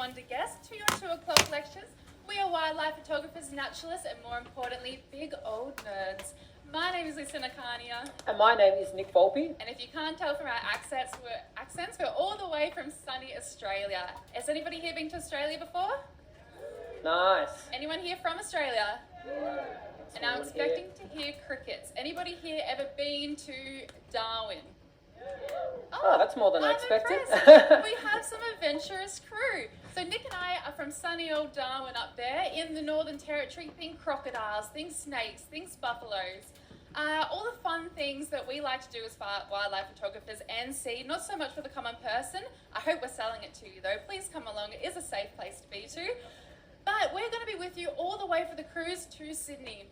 wonder guests to your 2 o'clock lectures. We are wildlife photographers, naturalists, and more importantly, big old nerds. My name is Lisa Nakania. And my name is Nick Volpe. And if you can't tell from our accents, we're all the way from sunny Australia. Has anybody here been to Australia before? Nice. Anyone here from Australia? And I'm expecting to hear crickets. Anybody here ever been to Darwin? Oh, that's more than I expected. We have some adventurous crew. So Nick and I are from sunny old Darwin up there in the Northern Territory. Think crocodiles, think snakes, think buffaloes. All the fun things that we like to do as wildlife photographers and see, not so much for the common person. I hope we're selling it to you though. Please come along. It is a safe place to be to. But we're going to be with you all the way for the cruise to Sydney.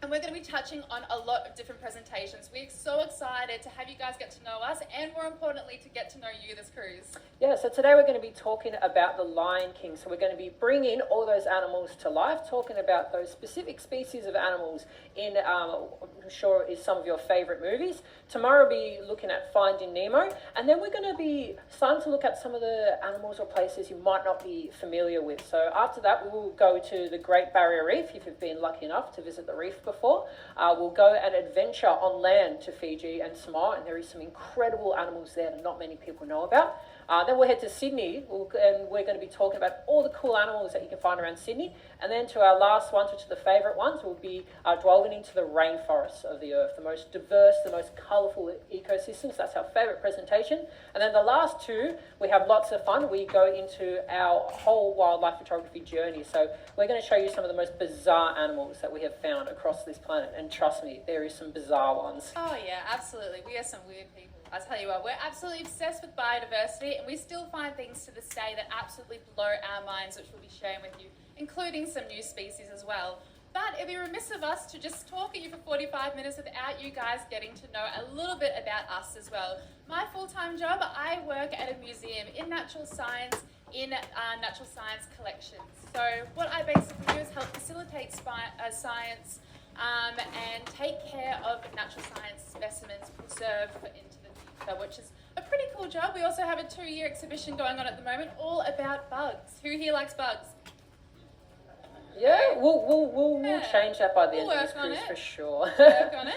And we're going to be touching on a lot of different presentations. We're so excited to have you guys get to know us and more importantly to get to know you this cruise. Yeah, so today we're going to be talking about the Lion King. So we're going to be bringing all those animals to life, talking about those specific species of animals in, I'm sure is some of your favourite movies. Tomorrow we'll be looking at Finding Nemo, and then we're going to be starting to look at some of the animals or places you might not be familiar with. So after that we will go to the Great Barrier Reef, if you've been lucky enough to visit the reef before. We'll go and adventure on land to Fiji and Samoa, and there is some incredible animals there that not many people know about. Then we'll head to Sydney, and we're going to be talking about all the cool animals that you can find around Sydney. And then to our last ones, which are the favourite ones, we'll be delving into the rainforests of the earth, the most diverse, the most colourful ecosystems. That's our favourite presentation. And then the last two, we have lots of fun. We go into our whole wildlife photography journey. So we're going to show you some of the most bizarre animals that we have found across this planet. And trust me, there is some bizarre ones. Oh yeah, absolutely. We are some weird people. I tell you what, we're absolutely obsessed with biodiversity, and we still find things to this day that absolutely blow our minds, which we'll be sharing with you, including some new species as well. But it'd be remiss of us to just talk at you for 45 minutes without you guys getting to know a little bit about us as well. My full-time job, I work at a museum in natural science, in natural science collections. So what I basically do is help facilitate science and take care of natural science specimens preserved for into the future, which is a pretty cool job. We also have a 2-year exhibition going on at the moment, all about bugs. Who here likes bugs? Yeah, we'll change that by the end of this cruise for sure. Work on it.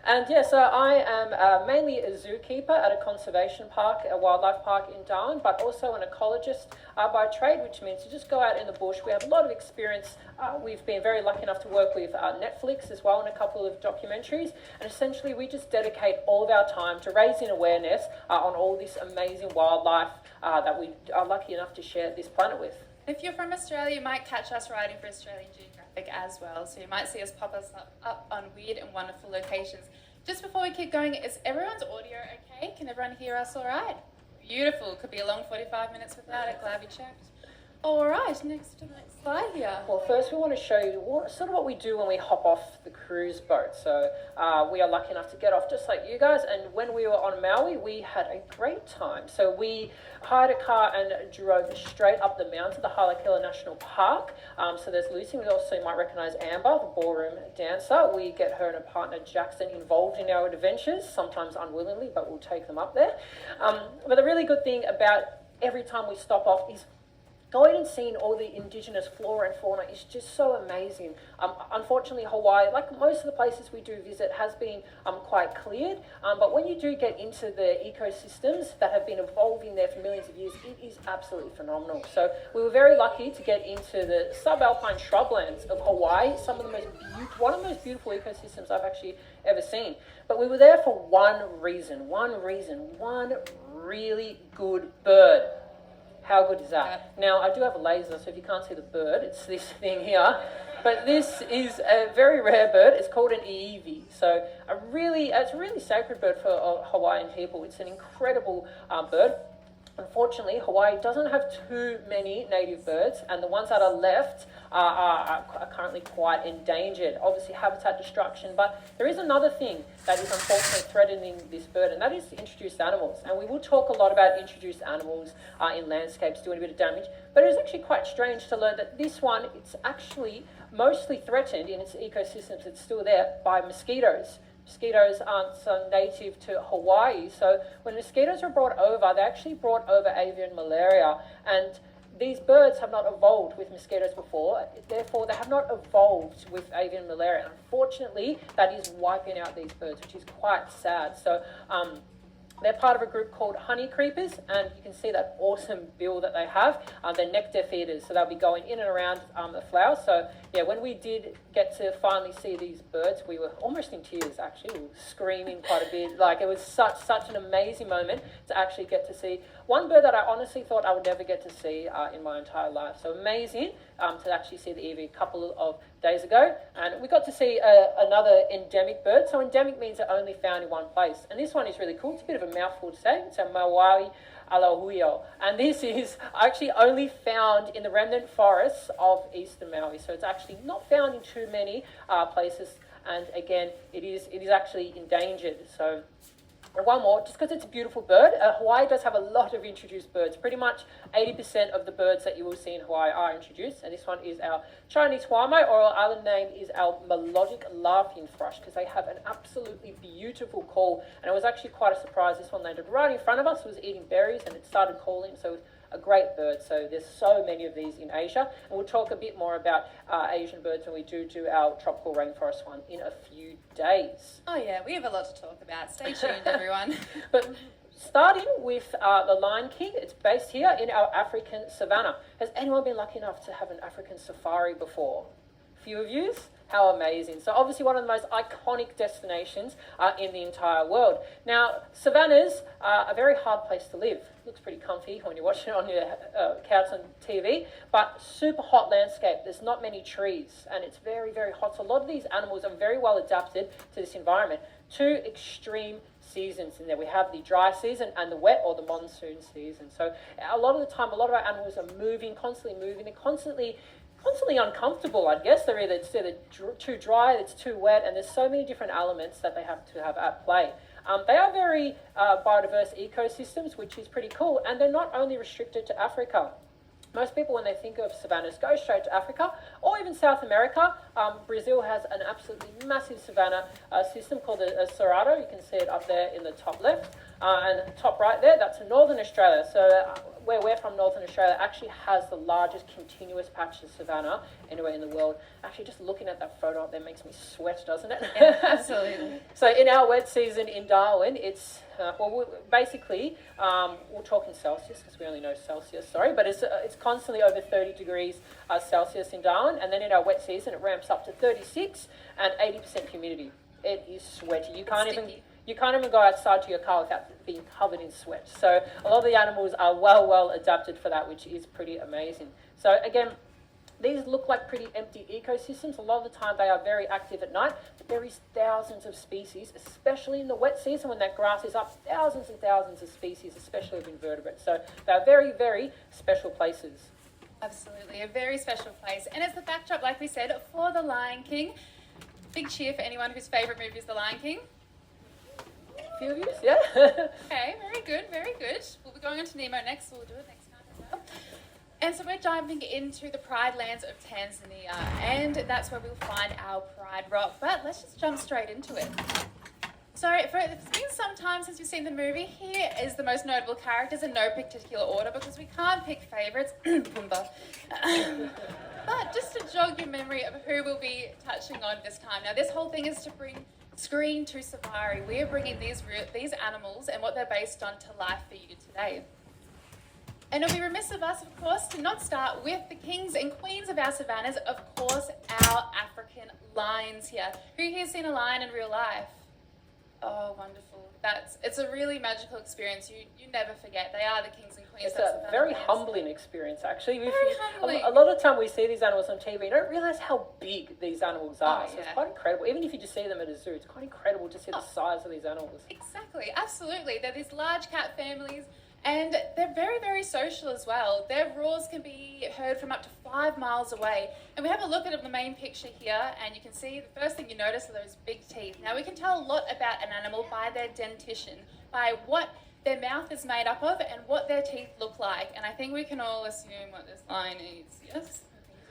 And yeah, so I am mainly a zookeeper at a conservation park, a wildlife park in Darwin, but also an ecologist by trade, which means to just go out in the bush. We have a lot of experience. We've been very lucky enough to work with Netflix as well in a couple of documentaries. And essentially we just dedicate all of our time to raising awareness on all this amazing wildlife that we are lucky enough to share this planet with. If you're from Australia, you might catch us writing for Australian Geographic as well. So you might see us pop us up on weird and wonderful locations. Just before we keep going, is everyone's audio okay? Can everyone hear us all right? Beautiful. Could be a long 45 minutes without it. Glad we checked. All right, next slide here. Well, first we want to show you what we do when we hop off the cruise boat. So we are lucky enough to get off just like you guys, and when we were on Maui, we had a great time. So we hired a car and drove straight up the mountain to the Halakila National Park. So there's Lucy. We also might recognise Amber, the ballroom dancer. We get her and her partner Jackson involved in our adventures, sometimes unwillingly, but we'll take them up there. But the really good thing about every time we stop off is going and seeing all the indigenous flora and fauna is just so amazing. Unfortunately, Hawaii, like most of the places we do visit, has been quite cleared. But when you do get into the ecosystems that have been evolving there for millions of years, it is absolutely phenomenal. So we were very lucky to get into the subalpine shrublands of Hawaii, one of the most beautiful ecosystems I've actually ever seen. But we were there for one really good bird. How good is that? Yeah. Now, I do have a laser, so if you can't see the bird, it's this thing here. But this is a very rare bird. It's called an iiwi. So it's a really sacred bird for Hawaiian people. It's an incredible bird. Unfortunately, Hawaii doesn't have too many native birds, and the ones that are left are currently quite endangered. Obviously, habitat destruction, but there is another thing that is unfortunately threatening this bird, and that is introduced animals. And we will talk a lot about introduced animals in landscapes doing a bit of damage, but it is actually quite strange to learn that this one, it's actually mostly threatened in its ecosystems. It's still there by mosquitoes. mosquitoes aren't so native to Hawaii. So when mosquitoes were brought over, they actually brought over avian malaria, and these birds have not evolved with mosquitoes before, therefore they have not evolved with avian malaria. Unfortunately, that is wiping out these birds, which is quite sad. So they're part of a group called honey creepers, and you can see that awesome bill that they have. They're nectar feeders, so they'll be going in and around the flowers. So yeah, when we did get to finally see these birds, we were almost in tears. Actually, we were screaming quite a bit. Like, it was such an amazing moment to actually get to see one bird that I honestly thought I would never get to see in my entire life. So amazing to actually see the Evie a couple of days ago. And we got to see another endemic bird. So endemic means they're only found in one place. And this one is really cool. It's a bit of a mouthful to say. It's a Maui alahuio. And this is actually only found in the remnant forests of eastern Maui. So it's actually not found in too many places. And again, it is actually endangered. So one more, just because it's a beautiful bird. Hawaii does have a lot of introduced birds. Pretty much 80% of the birds that you will see in Hawaii are introduced. And this one is our Chinese huamai, or our island name is our melodic laughing thrush, because they have an absolutely beautiful call. And it was actually quite a surprise. This one landed right in front of us, was eating berries, and it started calling. So it was a great bird. So there's so many of these in Asia, and we'll talk a bit more about Asian birds when we do our tropical rainforest one in a few days. Oh yeah, we have a lot to talk about. Stay tuned, everyone. But starting with the Lion King, it's based here in our African savannah. Has anyone been lucky enough to have an African safari before? A few of you? How amazing. So obviously one of the most iconic destinations in the entire world. Now, savannas are a very hard place to live. Looks pretty comfy when you're watching it on your couch on TV, but super hot landscape. There's not many trees, and it's very, very hot. So a lot of these animals are very well adapted to this environment. Two extreme seasons in there. We have the dry season and the wet or the monsoon season. So a lot of the time, a lot of our animals are constantly moving, and constantly uncomfortable, I guess. It's either too dry, it's too wet, and there's so many different elements that they have to have at play. They are very biodiverse ecosystems, which is pretty cool, and they're not only restricted to Africa. Most people, when they think of savannas, go straight to Africa or even South America. Brazil has an absolutely massive savanna system called the Cerrado. You can see it up there in the top left. And top right there, that's Northern Australia. So where we're from, Northern Australia, actually has the largest continuous patch of savanna anywhere in the world. Actually, just looking at that photo up there makes me sweat, doesn't it? Yeah, absolutely. So in our wet season in Darwin, it's, basically, we'll talk in Celsius because we only know Celsius, sorry, but it's constantly over 30 degrees Celsius in Darwin. And then in our wet season, it ramps up to 36 and 80% humidity. It is sweaty. You can't even go outside to your car without being covered in sweat. So a lot of the animals are well adapted for that, which is pretty amazing. So again, these look like pretty empty ecosystems. A lot of the time they are very active at night, but there is thousands of species, especially in the wet season when that grass is up, thousands and thousands of species, especially of invertebrates. So they're very, very special places. Absolutely, a very special place. And as the backdrop, like we said, for The Lion King, big cheer for anyone whose favourite movie is The Lion King. Few of you, yeah. Okay, very good, very good. We'll be going on to Nemo next, so we'll do it next time as well. And so we're diving into the Pride lands of Tanzania, and that's where we'll find our Pride Rock. But let's just jump straight into it. So it's been some time since we've seen the movie. Here is the most notable characters in no particular order because we can't pick favourites. Pumbaa. But just to jog your memory of who we'll be touching on this time. Now, this whole thing is to bring screen to safari. We're bringing these animals and what they're based on to life for you today. And it'll be remiss of us, of course, to not start with the kings and queens of our savannas, of course, our African lions here. Who here's seen a lion in real life? Oh, wonderful. It's a really magical experience. You never forget. They are the kings and queens. It's a very humbling experience, actually. Very humbling. A lot of the time we see these animals on TV, you don't realise how big these animals are. Oh, so yeah. it's quite incredible. Even if you just see them at a zoo, it's quite incredible to see the size of these animals. Exactly, absolutely. They're these large cat families, and they're very, very social as well. Their roars can be heard from up to 5 miles away. And we have a look at the main picture here, and you can see the first thing you notice are those big teeth. Now, we can tell a lot about an animal by their dentition, by what their mouth is made up of and what their teeth look like. And I think we can all assume what this lion eats, yes?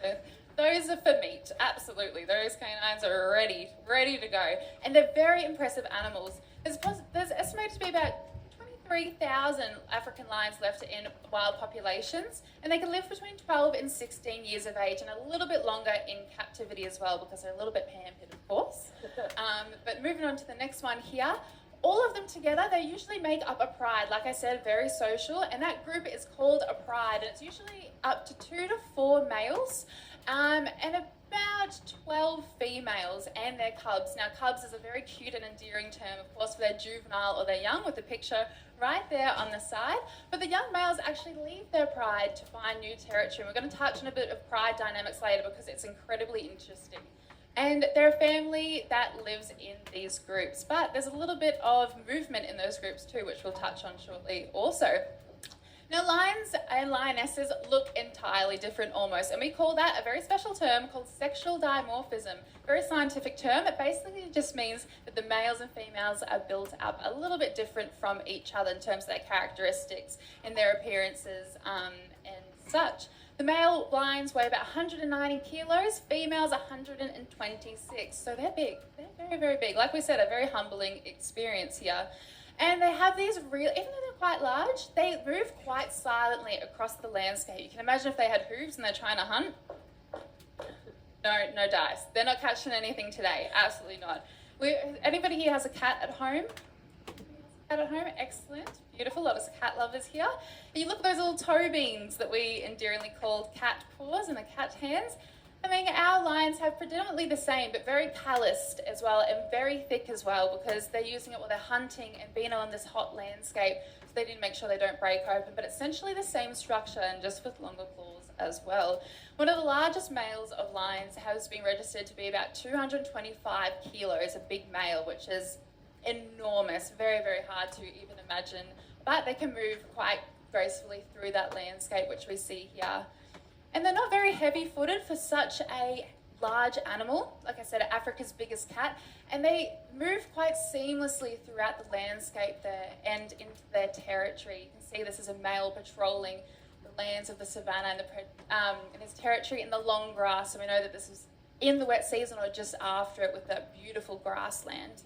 I think so. Those are for meat, absolutely. Those canines are ready to go. And they're very impressive animals. There's estimated to be about 23,000 African lions left in wild populations, and they can live between 12 and 16 years of age, and a little bit longer in captivity as well, because they're a little bit pampered, of course. But moving on to the next one here, all of them together, they usually make up a pride. Like I said, very social, and that group is called a pride, and it's usually up to 2 to 4 males, and about 12 females and their cubs. Now, cubs is a very cute and endearing term, of course, for their juvenile or their young, with the picture right there on the side. But the young males actually leave their pride to find new territory. We're going to touch on a bit of pride dynamics later because it's incredibly interesting. And they're a family that lives in these groups. But there's a little bit of movement in those groups too, which we'll touch on shortly also. Now, lions and lionesses look entirely different almost, and we call that a very special term called sexual dimorphism. Very scientific term. It basically just means that the males and females are built up a little bit different from each other in terms of their characteristics and their appearances and such. The male lions weigh about 190 kilos, females 126, so they're big. They're very, very big. Like we said, a very humbling experience here. And they have these real, even though they're quite large, they move quite silently across the landscape. You can imagine if they had hooves and they're trying to hunt. No dice. They're not catching anything today. Absolutely not. Anybody here has a cat at home? Cat at home? Excellent. Beautiful. A lot of cat lovers here. And you look at those little toe beans that we endearingly called cat paws and the cat hands. I mean, our lions have predominantly the same, but very calloused as well and very thick as well, because they're using it while they're hunting and being on this hot landscape, so they need to make sure they don't break open. But essentially the same structure and just with longer claws as well. One of the largest males of lions has been registered to be about 225 kilos, a big male, which is enormous, very, very hard to even imagine. But they can move quite gracefully through that landscape, which we see here. And they're not very heavy-footed for such a large animal, like I said, Africa's biggest cat, and they move quite seamlessly throughout the landscape there and into their territory. You can see this is a male patrolling the lands of the savannah and his territory in the long grass, so we know that this is in the wet season or just after it with that beautiful grassland.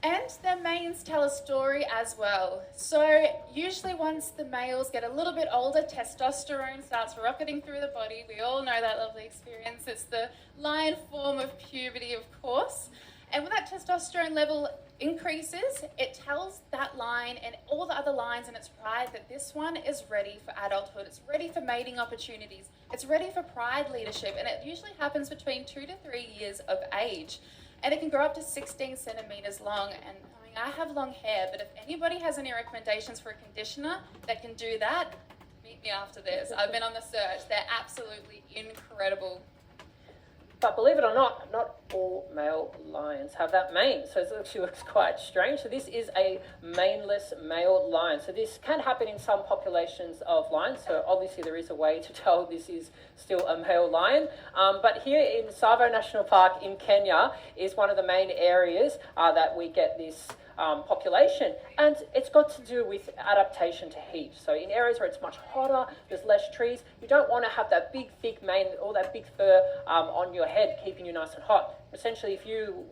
And their manes tell a story as well. So usually once the males get a little bit older, testosterone starts rocketing through the body. We all know that lovely experience. It's the lion form of puberty, of course. And when that testosterone level increases, it tells that lion and all the other lions in its pride that this one is ready for adulthood. It's ready for mating opportunities. It's ready for pride leadership. And it usually happens between 2 to 3 years of age. And it can grow up to 16 centimeters long. And I mean, I have long hair, but if anybody has any recommendations for a conditioner that can do that, meet me after this. I've been on the search. They're absolutely incredible. But believe it or not all male lions have that mane. So it actually looks quite strange. So this is a maneless male lion. So this can happen in some populations of lions. So obviously there is a way to tell this is still a male lion. But here in Tsavo National Park in Kenya is one of the main areas that we get this population, and it's got to do with adaptation to heat. So in areas where it's much hotter, there's less trees, you don't want to have that big thick mane, all that big fur on your head keeping you nice and hot. Essentially,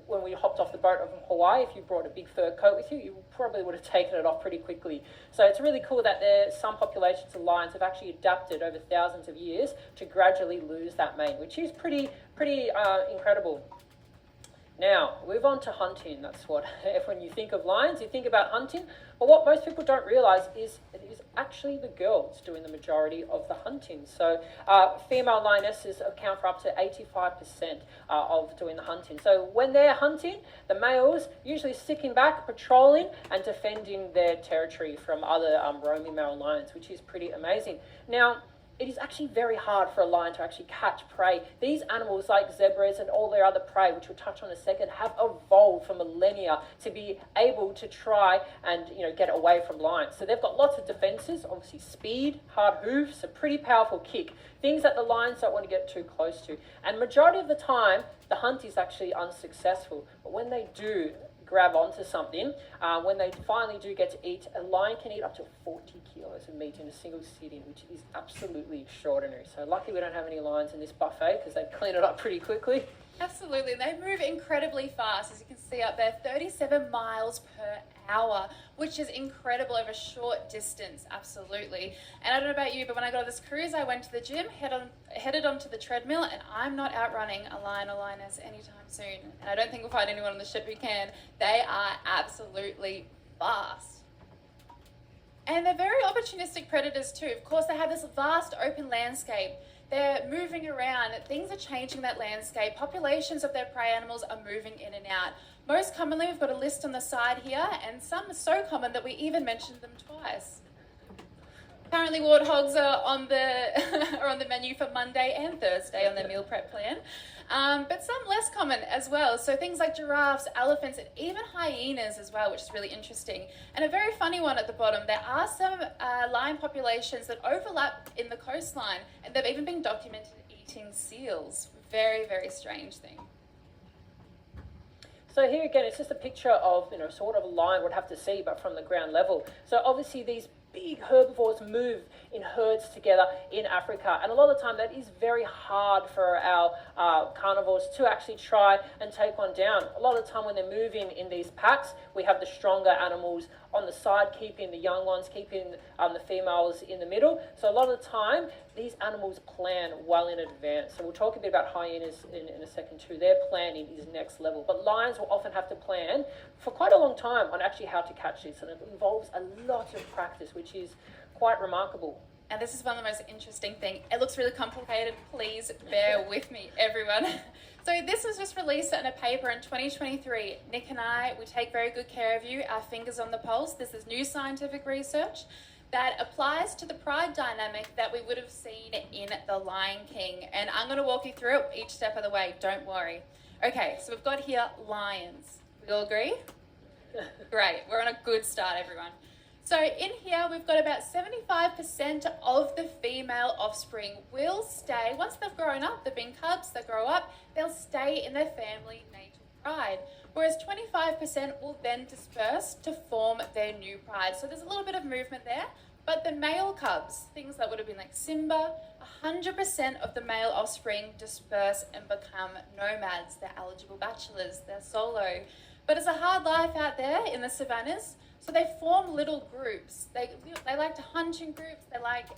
when we hopped off the boat from Hawaii, if you brought a big fur coat with you, you probably would have taken it off pretty quickly. So it's really cool that some populations of lions have actually adapted over thousands of years to gradually lose that mane, which is pretty incredible. Now, move on to hunting. That's what, when you think of lions, you think about hunting. But what most people don't realise is it is actually the girls doing the majority of the hunting. So female lionesses account for up to 85% of doing the hunting. So when they're hunting, the males usually sticking back, patrolling and defending their territory from other roaming male lions, which is pretty amazing. Now, it is actually very hard for a lion to actually catch prey. These animals, like zebras and all their other prey, which we'll touch on in a second, have evolved for millennia to be able to try and get away from lions. So they've got lots of defenses, obviously speed, hard hooves, a pretty powerful kick, things that the lions don't want to get too close to. And majority of the time, the hunt is actually unsuccessful. But when they do, grab onto something, when they finally do get to eat, a lion can eat up to 40 kilos of meat in a single sitting, which is absolutely extraordinary. So lucky we don't have any lions in this buffet because they clean it up pretty quickly. Absolutely. They move incredibly fast, as you can see up there, 37 miles per hour, which is incredible over a short distance. Absolutely. And I don't know about you, but when I got on this cruise, I went to the gym, headed onto the treadmill, and I'm not outrunning a lion or lioness anytime soon. And I don't think we'll find anyone on the ship who can. They are absolutely fast. And they're very opportunistic predators too. Of course, they have this vast open landscape. They're moving around. Things are changing that landscape. Populations of their prey animals are moving in and out. Most commonly, we've got a list on the side here, and some are so common that we even mentioned them twice. Apparently, warthogs are on the menu for Monday and Thursday on their meal prep plan, but some less common as well. So things like giraffes, elephants, and even hyenas as well, which is really interesting. And a very funny one at the bottom, there are some lion populations that overlap in the coastline, and they've even been documented eating seals. Very, very strange thing. So here again, it's just a picture of, sort of a lion would have to see, but from the ground level. So obviously these big herbivores move in herds together in Africa, and a lot of the time that is very hard for our carnivores to actually try and take one down. A lot of the time when they're moving in these packs, we have the stronger animals on the side keeping the young ones, keeping the females in the middle. So a lot of the time these animals plan well in advance. So we'll talk a bit about hyenas in a second too. Their planning is next level, but lions will often have to plan for quite a long time on actually how to catch this, and it involves a lot of practice, which is quite remarkable. And this is one of the most interesting things. It looks really complicated. Please bear with me, everyone. So this was just released in a paper in 2023. Nick and I, we take very good care of you, our fingers on the pulse. This is new scientific research that applies to the pride dynamic that we would have seen in The Lion King. And I'm going to walk you through it each step of the way, don't worry. Okay, so we've got here lions. We all agree? Great, we're on a good start, everyone. So in here, we've got about 75% of the female offspring will stay, once they've grown up, they've been cubs, they grow up, they'll stay in their family natal pride. Whereas 25% will then disperse to form their new pride. So there's a little bit of movement there. But the male cubs, things that would have been like Simba, 100% of the male offspring disperse and become nomads. They're eligible bachelors, they're solo. But it's a hard life out there in the savannas. So they form little groups. They like to hunt in groups.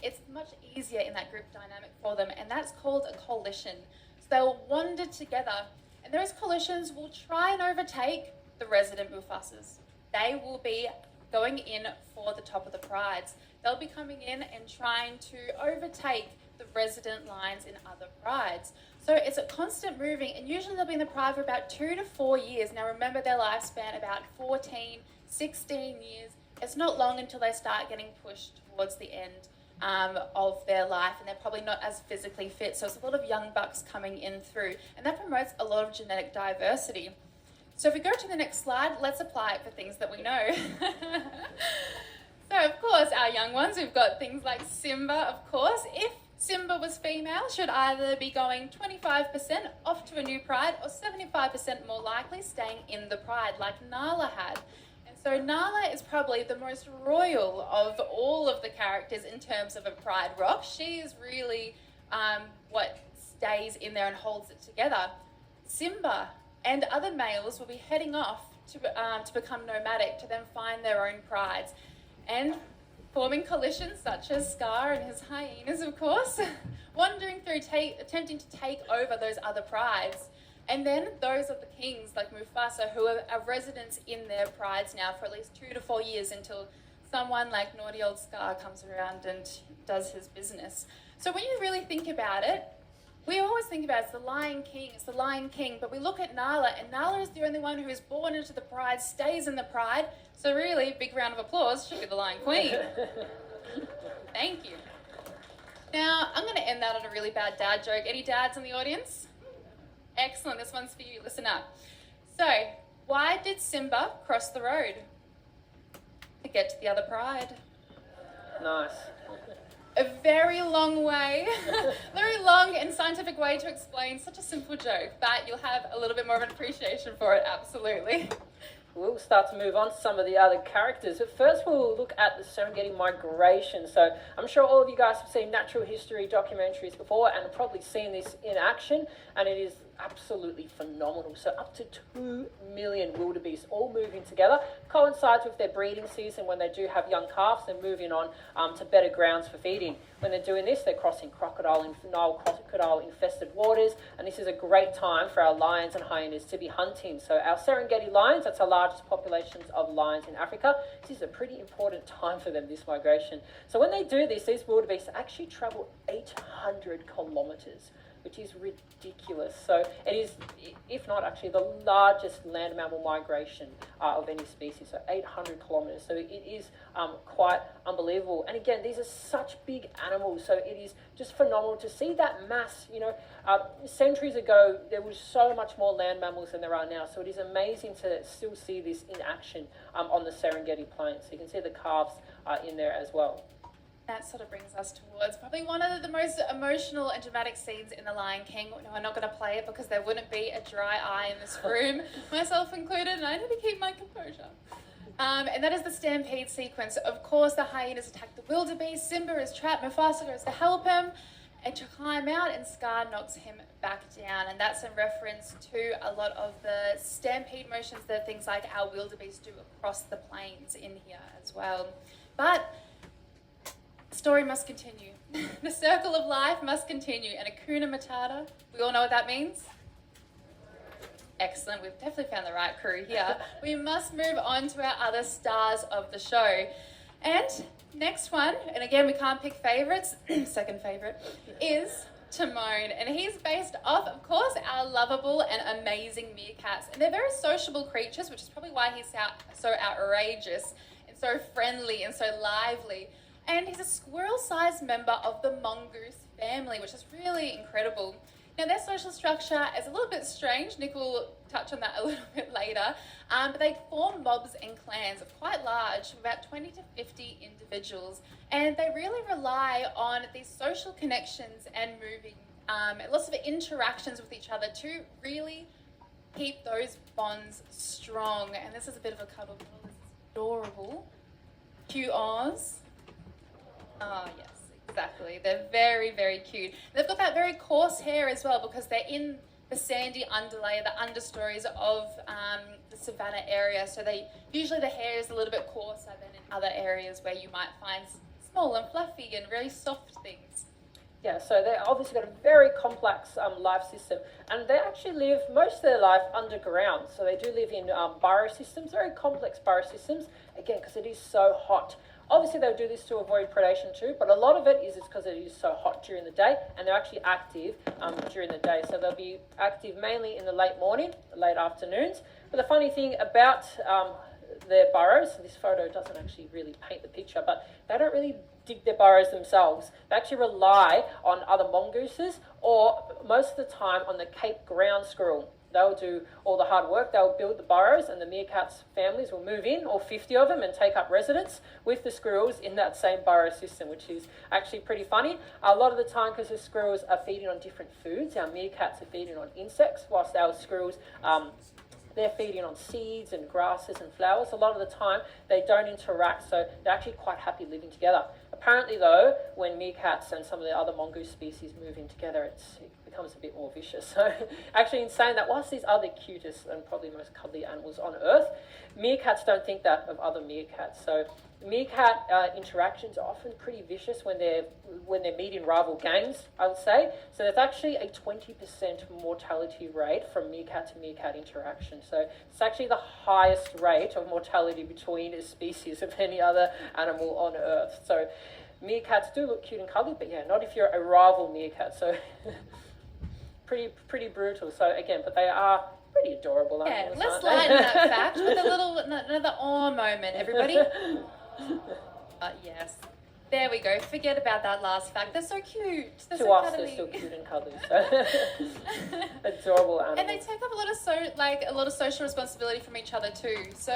It's much easier in that group dynamic for them, and that's called a coalition. So they'll wander together, and those coalitions will try and overtake the resident Mufasa's. They will be going in for the top of the prides. They'll be coming in and trying to overtake the resident lions in other prides. So it's a constant moving, and usually they'll be in the pride for about 2 to 4 years. Now remember, their lifespan about 14, 16 years. It's not long until they start getting pushed towards the end of their life, and they're probably not as physically fit. So it's a lot of young bucks coming in through, and that promotes a lot of genetic diversity. So if we go to the next slide, let's apply it for things that we know. So of course, our young ones, we've got things like Simba, of course. If Simba was female, should either be going 25% off to a new pride or 75% more likely staying in the pride like Nala had. And so Nala is probably the most royal of all of the characters in terms of a pride rock. She is really what stays in there and holds it together. Simba and other males will be heading off to become nomadic, to then find their own prides and forming coalitions such as Scar and his hyenas, of course, wandering through, attempting to take over those other prides. And then those of the kings like Mufasa, who are residents in their prides now for at least 2 to 4 years until someone like naughty old Scar comes around and does his business. So when you really think about it, we always think about it's the Lion King, but we look at Nala, and Nala is the only one who is born into the pride, stays in the pride. So really, big round of applause, should be the Lion Queen. Thank you. Now, I'm going to end that on a really bad dad joke. Any dads in the audience? Excellent, this one's for you, listen up. So, why did Simba cross the road? To get to the other pride. Nice. A very long way, very long and scientific way to explain such a simple joke, but you'll have a little bit more of an appreciation for it, absolutely. we'll start to move on to some of the other characters. But first we'll look at the Serengeti migration. So I'm sure all of you guys have seen natural history documentaries before and have probably seen this in action, and it is absolutely phenomenal. So up to 2 million wildebeest all moving together, coincides with their breeding season when they do have young calves and moving on to better grounds for feeding. When they're doing this, they're crossing Nile crocodile infested waters, and this is a great time for our lions and hyenas to be hunting. So our Serengeti lions, that's our largest populations of lions in Africa, this is a pretty important time for them, this migration. So when they do this, these wildebeest actually travel 800 kilometers, which is ridiculous. So it is, if not actually, the largest land mammal migration of any species, so 800 kilometers. So it is quite unbelievable. And again, these are such big animals, so it is just phenomenal to see that mass. You know, centuries ago, there was so much more land mammals than there are now. So it is amazing to still see this in action on the Serengeti Plains. So you can see the calves in there as well. That sort of brings us towards probably one of the most emotional and dramatic scenes in The Lion King. No, I'm not going to play it because there wouldn't be a dry eye in this room, myself included, and I need to keep my composure. And that is the stampede sequence. Of course, the hyenas attack the wildebeest. Simba is trapped. Mufasa goes to help him and to climb out, and Scar knocks him back down. And that's in reference to a lot of the stampede motions that things like our wildebeest do across the plains in here as well. But the story must continue. The circle of life must continue. And Hakuna Matata, we all know what that means? Excellent, we've definitely found the right crew here. We must move on to our other stars of the show. And next one, and again we can't pick favourites, second favourite, is Timon. And he's based off, of course, our lovable and amazing meerkats. And they're very sociable creatures, which is probably why he's so outrageous and so friendly and so lively. And he's a squirrel-sized member of the mongoose family, which is really incredible. Now, their social structure is a little bit strange. Nick will touch on that a little bit later. But they form mobs and clans of quite large, about 20 to 50 individuals. And they really rely on these social connections and moving, lots of interactions with each other to really keep those bonds strong. And this is a bit of a cuddle. This is adorable. Cute Oz. Oh, yes, exactly. They're very, very cute. They've got that very coarse hair as well because they're in the sandy underlayer, the understories of the savannah area. So usually the hair is a little bit coarser than in other areas where you might find small and fluffy and really soft things. Yeah, so they obviously got a very complex life system, and they actually live most of their life underground. So they do live in burrow systems, very complex burrow systems, again, because it is so hot. Obviously, they'll do this to avoid predation too, but a lot of it is because it is so hot during the day, and they're actually active during the day. So they'll be active mainly in the late morning, late afternoons. But the funny thing about their burrows, this photo doesn't actually really paint the picture, but they don't really dig their burrows themselves. They actually rely on other mongooses, or most of the time on the Cape ground squirrel. They'll do all the hard work. They'll build the burrows, and the meerkats' families will move in, all 50 of them, and take up residence with the squirrels in that same burrow system, which is actually pretty funny. A lot of the time, because the squirrels are feeding on different foods, our meerkats are feeding on insects, whilst our squirrels, they're feeding on seeds and grasses and flowers. A lot of the time, they don't interact, so they're actually quite happy living together. Apparently, though, when meerkats and some of the other mongoose species move in together, it becomes a bit more vicious. So actually, in saying that, whilst these are the cutest and probably most cuddly animals on Earth, meerkats don't think that of other meerkats. So meerkat interactions are often pretty vicious when they're meeting rival gangs, I would say. So there's actually a 20% mortality rate from meerkat to meerkat interaction. So it's actually the highest rate of mortality between a species of any other animal on Earth. So meerkats do look cute and cuddly, but yeah, not if you're a rival meerkat. So pretty brutal. So again, but they are pretty adorable animals. Yeah, let's lighten that fact with a little another awe moment, everybody. Yes. There we go. Forget about that last fact. They're so cute. They're so us, cuddly. they're still cute and cuddly. So adorable animals. And they take up a lot of social responsibility from each other too. So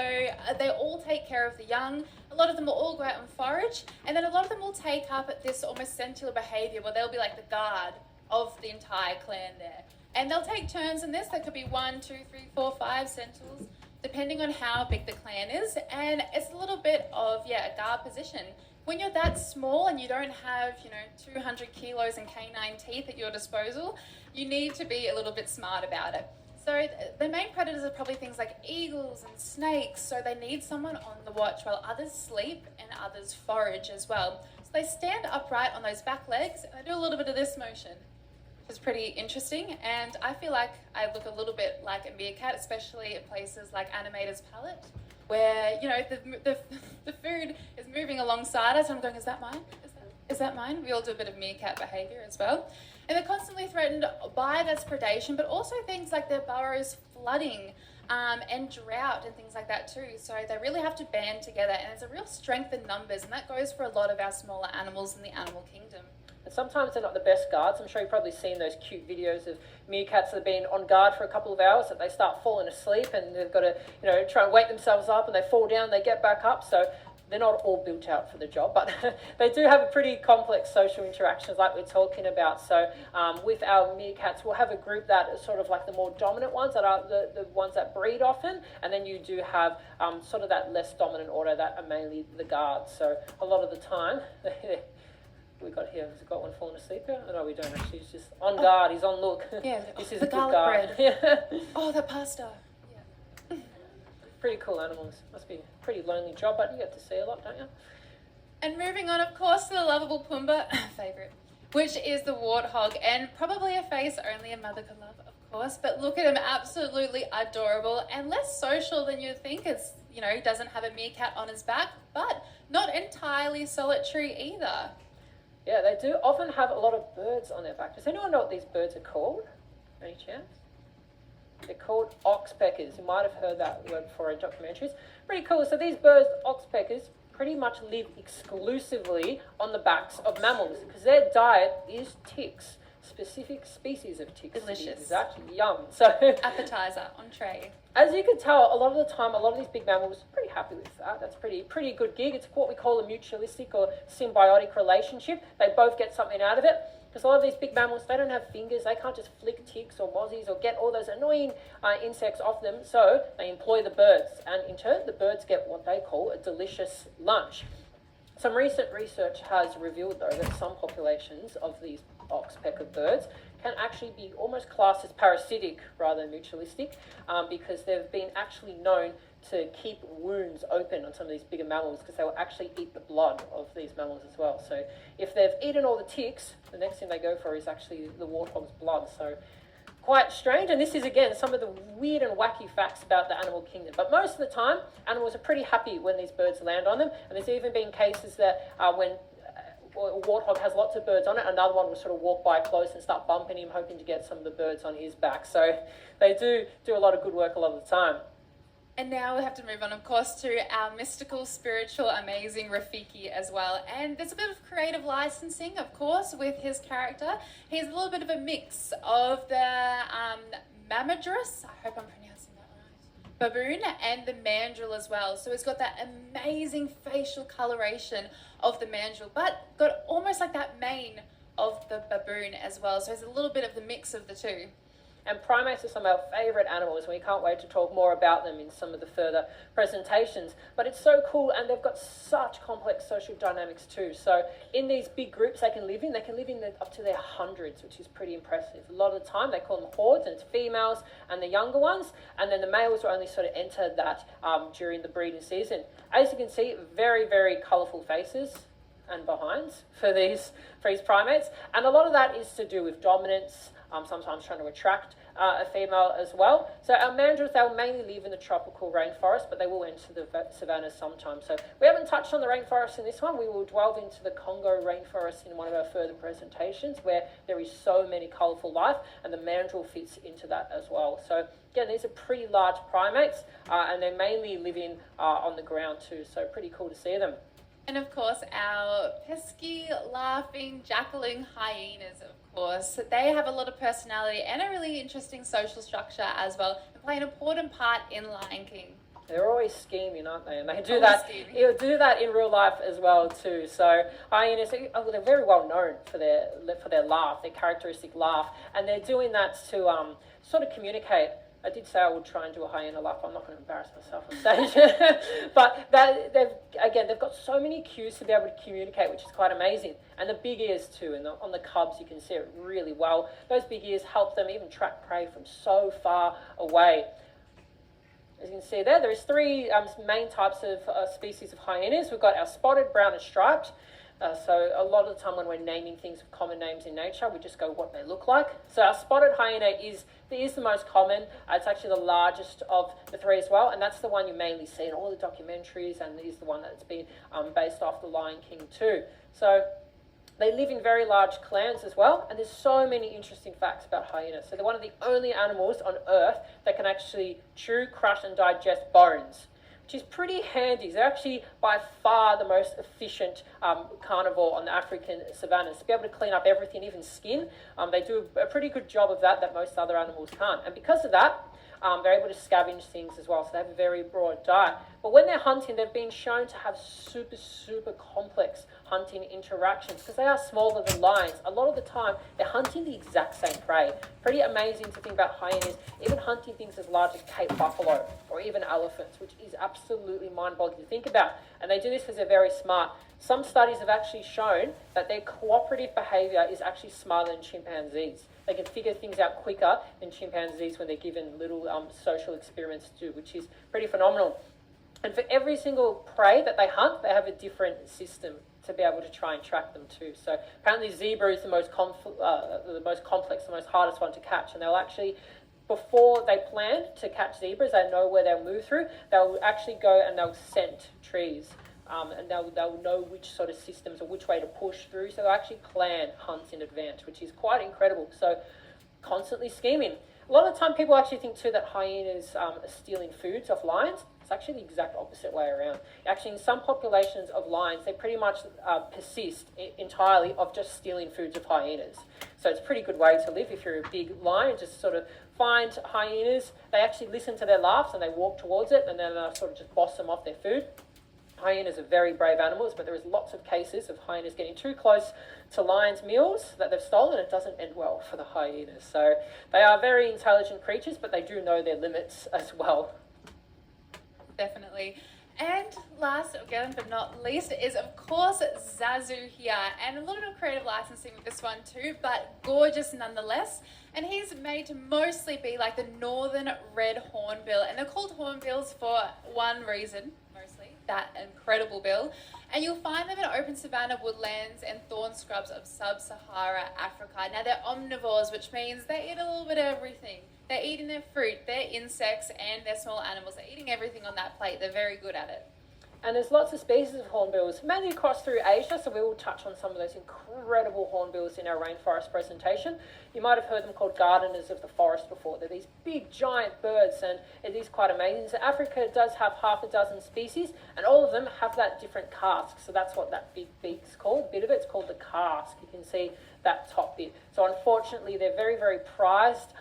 they all take care of the young. A lot of them will all go out and forage, and then a lot of them will take up this almost sentinel behaviour where they'll be like the guard of the entire clan there. And they'll take turns in this. There could be 1, 2, 3, 4, 5 sentinels. depending on how big the clan is, and it's a little bit of, a guard position. When you're that small and you don't have, 200 kilos and canine teeth at your disposal, you need to be a little bit smart about it. So the main predators are probably things like eagles and snakes, so they need someone on the watch while others sleep and others forage as well. So they stand upright on those back legs, and they do a little bit of this motion, which is pretty interesting, and I feel like I look a little bit like a meerkat, especially in places like Animator's Palette, where, the food is moving alongside us, and I'm going, is that mine? Is that mine? We all do a bit of meerkat behaviour as well. And they're constantly threatened by this predation, but also things like their burrows flooding and drought and things like that too. So they really have to band together, and there's a real strength in numbers, and that goes for a lot of our smaller animals in the animal kingdom. And sometimes they're not the best guards. I'm sure you've probably seen those cute videos of meerkats that have been on guard for a couple of hours, that they start falling asleep and they've got to, try and wake themselves up, and they fall down, they get back up. So they're not all built out for the job, but they do have a pretty complex social interactions like we're talking about. So with our meerkats, we'll have a group that is sort of like the more dominant ones, that are the ones that breed often, and then you do have sort of that less dominant order that are mainly the guards. So a lot of the time, we got here, has it got one falling asleep here? Oh, no, we don't actually. He's just on guard. He's on look. Yeah, this is the a good garlic guard. bread. Oh, the pasta. Yeah. Pretty cool animals. Must be a pretty lonely job, but you get to see a lot, don't you? And moving on, of course, to the lovable Pumbaa favourite, which is the warthog, and probably a face only a mother could love, of course. But look at him, absolutely adorable and less social than you'd think. It's, doesn't have a meerkat on his back, but not entirely solitary either. Yeah, they do often have a lot of birds on their back. Does anyone know what these birds are called? Any chance? They're called oxpeckers. You might have heard that word before in documentaries. Pretty cool. So these birds, oxpeckers, pretty much live exclusively on the backs of mammals because their diet is ticks, specific species of ticks. Delicious. Exactly. Yum. So appetizer on tray. As you can tell, a lot of the time, a lot of these big mammals are pretty happy with that. That's pretty good gig. It's what we call a mutualistic or symbiotic relationship. They both get something out of it. Because a lot of these big mammals, they don't have fingers. They can't just flick ticks or mozzies or get all those annoying insects off them. So they employ the birds. And in turn, the birds get what they call a delicious lunch. Some recent research has revealed, though, that some populations of these oxpecker birds can actually be almost classed as parasitic rather than mutualistic because they've been actually known to keep wounds open on some of these bigger mammals because they will actually eat the blood of these mammals as well. So if they've eaten all the ticks, the next thing they go for is actually the warthog's blood. So quite strange, and this is again some of the weird and wacky facts about the animal kingdom. But most of the time, animals are pretty happy when these birds land on them, and there's even been cases that when a warthog has lots of birds on it, another one will sort of walk by close and start bumping him, hoping to get some of the birds on his back. So they do a lot of good work a lot of the time. And now we have to move on, of course, to our mystical, spiritual, amazing Rafiki as well. And there's a bit of creative licensing, of course, with his character. He's a little bit of a mix of the Mamadrus, I hope I'm pronouncing that right, baboon, and the mandrill as well. So he's got that amazing facial coloration of the mandrill, but got almost like that mane of the baboon as well. So it's a little bit of the mix of the two. And primates are some of our favourite animals, and we can't wait to talk more about them in some of the further presentations. But it's so cool, and they've got such complex social dynamics too. So in these big groups they can live in up to their hundreds, which is pretty impressive. A lot of the time they call them hordes, and it's females and the younger ones, and then the males will only sort of enter that during the breeding season. As you can see, very, very colourful faces and behinds for these primates, and a lot of that is to do with dominance, sometimes trying to attract a female as well. So our mandrills, they'll mainly live in the tropical rainforest, but they will enter the savannas sometimes. So we haven't touched on the rainforest in this one. We will delve into the Congo rainforest in one of our further presentations, where there is so many colourful life, and the mandrill fits into that as well. So again, these are pretty large primates, and they mainly live on the ground too, so pretty cool to see them. And of course, our pesky, laughing, jackling hyenas, of course. They have a lot of personality and a really interesting social structure as well, and play an important part in Lion King. They're always scheming, aren't they? And they do that. You'll do that in real life as well too. So hyenas, they're very well known for their laugh, their characteristic laugh, and they're doing that to sort of communicate I did say I would try and do a hyena lap. I'm not going to embarrass myself on stage. But they've got so many cues to be able to communicate, which is quite amazing. And the big ears too, and on the cubs you can see it really well. Those big ears help them even track prey from so far away. As you can see there's three main types of species of hyenas. We've got our spotted, brown and striped. So a lot of the time when we're naming things with common names in nature, we just go what they look like. So our spotted hyena is the most common. It's actually the largest of the three as well, and that's the one you mainly see in all the documentaries, and is the one that's been based off The Lion King too. So they live in very large clans as well, and there's so many interesting facts about hyenas. So they're one of the only animals on Earth that can actually chew, crush and digest bones, which is pretty handy. They're actually by far the most efficient carnivore on the African savannas. To be able to clean up everything, even skin, they do a pretty good job of that most other animals can't. And because of that, they're able to scavenge things as well, so they have a very broad diet. But when they're hunting, they've been shown to have super, super complex hunting interactions because they are smaller than lions. A lot of the time, they're hunting the exact same prey. Pretty amazing to think about hyenas, even hunting things as large as Cape buffalo or even elephants, which is absolutely mind-boggling to think about. And they do this because they're very smart. Some studies have actually shown that their cooperative behavior is actually smarter than chimpanzees. They can figure things out quicker than chimpanzees when they're given little social experiments to do, which is pretty phenomenal. And for every single prey that they hunt, they have a different system to be able to try and track them too. So apparently zebra is the most complex, the most hardest one to catch, and they'll actually, before they plan to catch zebras, they know where they'll move through. They'll actually go and they'll scent trees. And they'll know which sort of systems or which way to push through. So they'll actually plan hunts in advance, which is quite incredible. So constantly scheming. A lot of the time people actually think too that hyenas are stealing foods off lions. It's actually the exact opposite way around. Actually, in some populations of lions, they pretty much persist entirely of just stealing foods of hyenas. So it's a pretty good way to live if you're a big lion. Just sort of find hyenas. They actually listen to their laughs and they walk towards it, and then sort of just boss them off their food. Hyenas are very brave animals, but there is lots of cases of hyenas getting too close to lions' meals that they've stolen. It doesn't end well for the hyenas. So they are very intelligent creatures, but they do know their limits as well. Definitely. And last again but not least is of course Zazu here, and a little bit of creative licensing with this one too, but gorgeous nonetheless. And he's made to mostly be like the northern red hornbill, and they're called hornbills for one reason, mostly that incredible bill. And you'll find them in open savanna woodlands and thorn scrubs of sub-Sahara Africa. Now they're omnivores, which means they eat a little bit of everything. They're eating their fruit, their insects, and their small animals. They're eating everything on that plate. They're very good at it. And there's lots of species of hornbills, mainly across through Asia, so we will touch on some of those incredible hornbills in our rainforest presentation. You might have heard them called gardeners of the forest before. They're these big, giant birds, and it is quite amazing. So Africa does have half a dozen species, and all of them have that different casque. So that's what that big beak's called. A bit of it's called the casque. You can see that top bit. So unfortunately, they're very, very prized.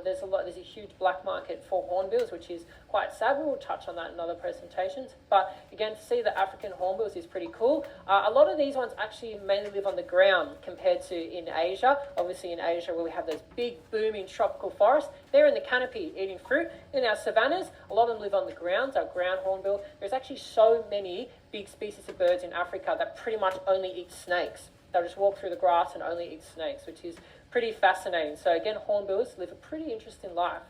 There's a huge black market for hornbills, which is quite sad. We will touch on that in other presentations. But again, to see the African hornbills is pretty cool. A lot of these ones actually mainly live on the ground compared to in Asia. Obviously in Asia where we have those big booming tropical forests, they're in the canopy eating fruit. In our savannas, a lot of them live on the ground, our ground hornbill. There's actually so many big species of birds in Africa that pretty much only eat snakes. They'll just walk through the grass and only eat snakes, which is pretty fascinating. So again, hornbills live a pretty interesting life.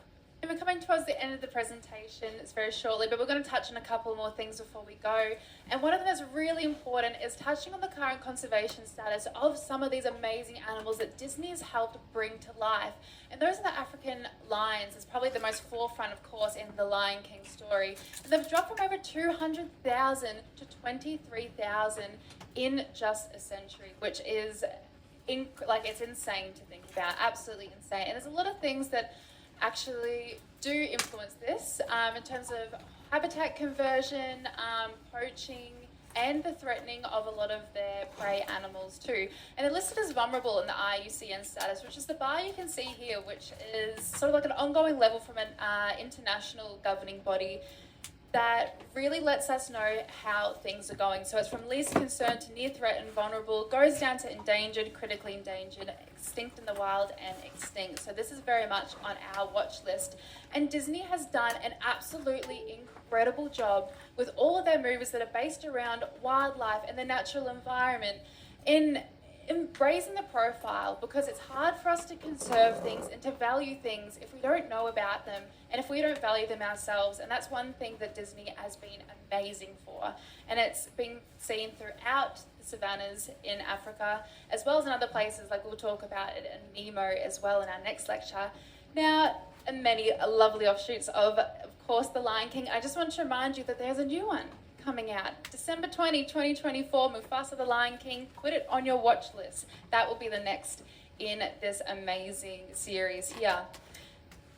And we're coming towards the end of the presentation, it's very shortly, but we're going to touch on a couple more things before we go. And one of them that's really important is touching on the current conservation status of some of these amazing animals that Disney has helped bring to life. And those are the African lions. It's probably the most forefront, of course, in the Lion King story. And they've dropped from over 200,000 to 23,000 in just a century, which is it's insane to think about, absolutely insane. And there's a lot of things that actually do influence this in terms of habitat conversion, poaching, and the threatening of a lot of their prey animals too. And they're listed as vulnerable in the IUCN status, which is the bar you can see here, which is sort of like an ongoing level from an international governing body that really lets us know how things are going. So it's from least concern to near threat and vulnerable, goes down to endangered, critically endangered, extinct in the wild, and extinct. So this is very much on our watch list. And Disney has done an absolutely incredible job with all of their movies that are based around wildlife and the natural environment in raising the profile, because it's hard for us to conserve things and to value things if we don't know about them and if we don't value them ourselves. And that's one thing that Disney has been amazing for, and it's been seen throughout the savannas in Africa as well as in other places, like we'll talk about it in Nemo as well in our next lecture. Now, and many lovely offshoots of course, The Lion King. I just want to remind you that there's a new one coming out December 2024, Mufasa the Lion King. Put it on your watch list. That will be the next in this amazing series here.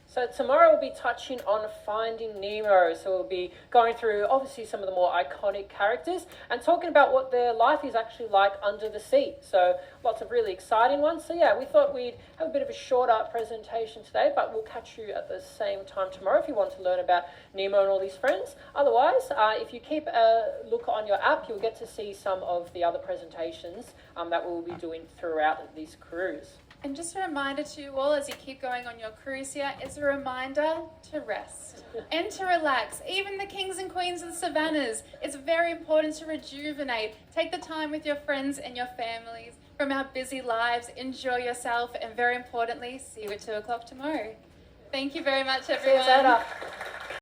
So tomorrow we'll be touching on Finding Nemo. So we'll be going through obviously some of the more iconic characters and talking about what their life is actually like under the sea. So lots of really exciting ones. So yeah, we thought we'd have a bit of a shorter presentation today, but we'll catch you at the same time tomorrow if you want to learn about Nemo and all these friends. Otherwise, if you keep a look on your app, you'll get to see some of the other presentations that we'll be doing throughout this cruise. And just a reminder to you all, as you keep going on your cruise here, is a reminder to rest and to relax. Even the kings and queens of the savannas, it's very important to rejuvenate. Take the time with your friends and your families from our busy lives. Enjoy yourself, and very importantly, see you at 2 o'clock tomorrow. Thank you very much, everyone. See you later.